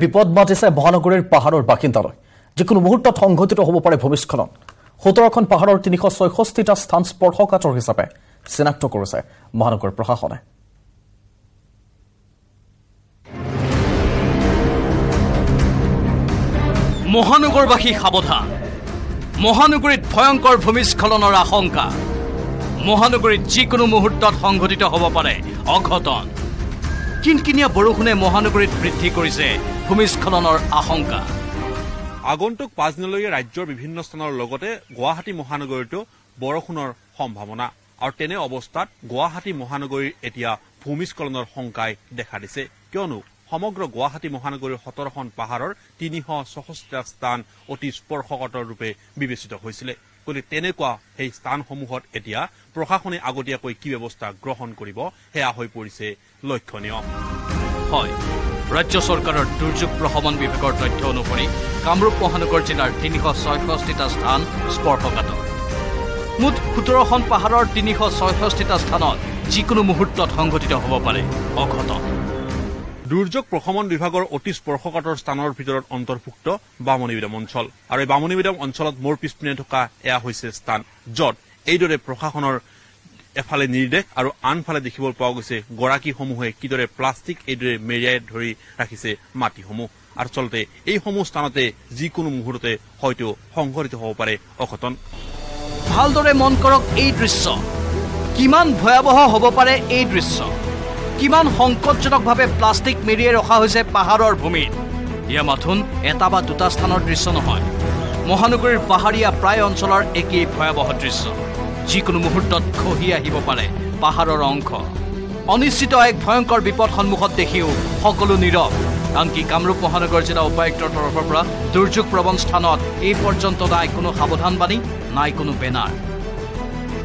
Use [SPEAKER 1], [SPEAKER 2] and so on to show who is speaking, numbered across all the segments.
[SPEAKER 1] বিপদ মাতিছে মহানগৰীৰ পাহাৰৰ বাসিন্দালৈ যিকোনো মুহূৰ্তত সংঘটিত হ'ব পাৰে ভূমিস্খলন 17খন পাহাৰৰ 366টা স্থান স্পৰ্শকাতৰ হিচাপে চিনাক্ত কৰিছে মহানগৰ প্ৰশাসনে
[SPEAKER 2] মহানগৰবাসী সাৱধান মহানগৰীত ভয়ংকৰ ভূমিস্খলনৰ আশংকা মহানগৰীত যিকোনো মুহূৰ্তত সংঘটিত হ'ব পাৰে অঘটন কিনকিনিয়া বৰষুণে মহানগৰীত বৃদ্ধি কৰিছে ভূমিস্খলনৰ আশংকা
[SPEAKER 3] আগন্তুক 5 দিনলৈকে ৰাজ্যৰ বিভিন্ন স্থানৰ লগতে গুৱাহাটী মহানগৰীতো বৰষুণৰ সম্ভাৱনা আৰু তেনে অৱস্থাত গুৱাহাটী মহানগৰীৰ এতিয়া ভূমিস্খলনৰ শংকাই দেখা দিছে কিয়নো সমগ্ৰ গুৱাহাটী মহানগৰীৰ 17খন পাহাৰৰ 366টা স্থান অতি স্পৰ্শকাতৰ ৰূপে বিবেচিত হৈছিল গতিকে তেনেকুৱা এই স্থানসমূহত এতিয়া প্ৰশাসনে আগতীয়াকৈ কি ব্যৱস্থা গ্ৰহণ কৰিব হেয়া হৈ পৰিছে লক্ষণীয়
[SPEAKER 2] হয় ৰাজ্য চৰকাৰৰ দুৰ্যোগ প্ৰশমন বিভাগৰ তথ্য অনুসৰি কামৰূপ মহানগৰ জিলাৰ 366টা স্থান স্পৰ্শকাতৰ মুঠ 17খন পাহাৰৰ 366টা স্থানত যিকোনো মুহূৰ্তত সংঘটিত হ'ব পাৰে অঘটন
[SPEAKER 3] দুৰ্যোগ প্ৰশমন বিভাগৰ অতি স্পৰ্শকাতৰ স্থানৰ ভিতৰত অন্তৰ্ভুক্ত বামুণীবিৰাম অঞ্চল আৰু এই বামুণীবিৰাম অঞ্চলত মোৰ পিছপিনে থকা এয়া হৈছে স্থান য'ত এইদৰে প্ৰশাসনৰ এফালে নিৰ্দেশ আৰু আনফালে দেখিবলৈ পোৱা গৈছে গৰাকীসমূহে কিদৰে প্লাষ্টিক এইদৰে মেৰিয়াই ধৰি ৰাখিছে মাটিসমূহ আৰু চলতে এইসমূহ স্থানতে যিকোনো মুহূৰ্ততে হয়তো সংঘটিত হ'ব পাৰে অঘটন
[SPEAKER 2] ভালদৰে মন কৰক এই দৃশ্য কিমান ভয়াৱহ হ'ব পাৰে এই দৃশ্য কিমান সংকটজনকভাৱে প্লাষ্টিক মেৰিয়াই ৰখা হৈছে পাহাৰৰ ভূমিত ইয়া মাথোন এটা বা দুটা স্থানৰ দৃশ্য নহয় মহানগৰীৰ পাহাৰীয়া প্ৰায় অঞ্চলৰ একেই ভয়াৱহ দৃশ্য যিকোনো মুহূৰ্তত খহি আহিব পাৰে পাহাৰৰ অংশ অনিশ্চিত এক ভয়ংকৰ বিপদ সন্মুখত দেখিও সকলো নীৰৱ আনকি কামৰূপ মহানগৰ জিলা উপায়ুক্তৰ তৰফৰ পৰা দুৰ্যোগ প্ৰৱণ স্থানত এই পৰ্যন্ত নাই কোনো সাৱধানবাণী নাই কোনো বেনাৰ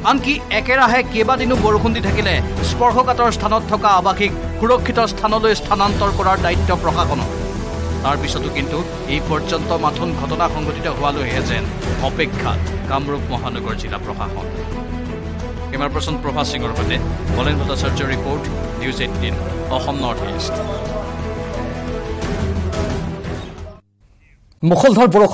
[SPEAKER 2] আনকি একেৰাহে কেইবাদিনো বৰষুণ দি থাকিলে স্পৰ্শকাতৰ স্থানত থকা আৱাসিক সুৰক্ষিত স্থানলৈ স্থানান্তৰ কৰাৰ দায়িত্ব প্ৰশাসনৰ তাৰ পিছতো কিন্তু এই পৰ্যন্ত মাথোন ঘটনা সংঘটিত হোৱালৈহে যেন অপেক্ষাত কামৰূপ মহানগৰ জিলা প্ৰশাসন কেমেৰা পাৰ্চন প্ৰভাস সিঙৰ সৈতে বলেন ভট্টাচাৰ্যৰ report news 18 Assam North East
[SPEAKER 1] মুখলধাৰ বৰষুণ